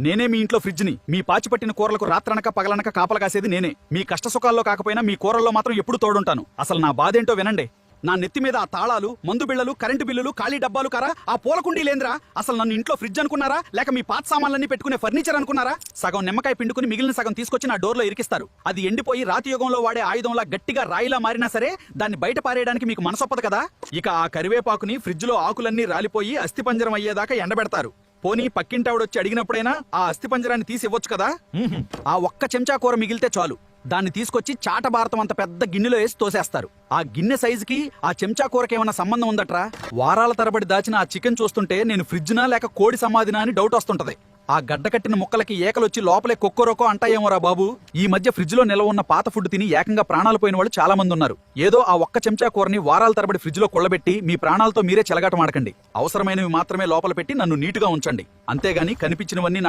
నేనే మీ ఇంట్లో ఫ్రిడ్జ్ని. మీ పాచిపట్టిన కూరలకు రాత్రనక పగలనక కాపలా కాసేది నేనే. మీ కష్ట సుఖాల్లో కాకపోయినా మీ కూరల్లో మాత్రం ఎప్పుడు తోడుంటాను. అసలు నా బాధేంటో వినండి. నా నెత్తి మీద ఆ తాళాలు, మందు బిళ్ళలు, కరెంటు బిల్లులు, ఖాళీ డబ్బాలు కారా, ఆ పూలకుండీలేంద్రా? అసలు నన్ను ఇంట్లో ఫ్రిడ్జ్ అనుకున్నారా, లేక మీ పాత సామాన్లన్నీ పెట్టుకునే ఫర్నిచర్ అనుకున్నారా? సగం నిమ్మకాయ పిండుకుని మిగిలిన సగం తీసుకొచ్చి నా డోర్లో ఇరికిస్తారు. అది ఎండిపోయి రాతి యుగంలో వాడే ఆయుధంలా గట్టిగా రాయిలా మారినా సరే దాన్ని బయట పారేయడానికి మీకు మనసొప్పదు కదా. ఇక ఆ కరివేపాకుని ఫ్రిడ్జ్లో ఆకులన్నీ రాలిపోయి అస్థిపంజరం అయ్యేదాకా ఎండబెడతారు. పోనీ పక్కింటావిడొచ్చి అడిగినప్పుడైనా ఆ అస్థిపంజరాన్ని తీసి ఇవ్వచ్చు కదా. ఆ ఒక్క చెంచా కూర మిగిలితే చాలు, దాన్ని తీసుకొచ్చి చాట భారతం అంత పెద్ద గిన్నెలో వేసి తోసేస్తారు. ఆ గిన్నె సైజుకి ఆ చెంచా కూరకి ఏమన్నా సంబంధం ఉందట్రా? వారాల తరబడి దాచిన ఆ చికెన్ చూస్తుంటే నేను ఫ్రిడ్జ్నా లేక కోడి సమాధినా అని డౌట్ వస్తుంటది. ఆ గడ్డ కట్టిన ముక్కలకి ఏకలొచ్చి లోపలే కొక్కరోకో అంటాయేమోరా బాబు. ఈ మధ్య ఫ్రిడ్జ్ లో నిల్వ ఉన్న పాత ఫుడ్ తిని ఏకంగా ప్రాణాలు పోయిన వాళ్ళు చాలా మంది ఉన్నారు. ఏదో ఆ ఒక్క చెంచా కూరని వారాల తరబడి ఫ్రిడ్జ్ లో కొల్లబెట్టి మీ ప్రాణాలతో మీరే చెలగాటమాడకండి. అవసరమైనవి మాత్రమే లోపల పెట్టి నన్ను నీటుగా ఉంచండి. అంతేగాని కనిపించినవన్నీ నా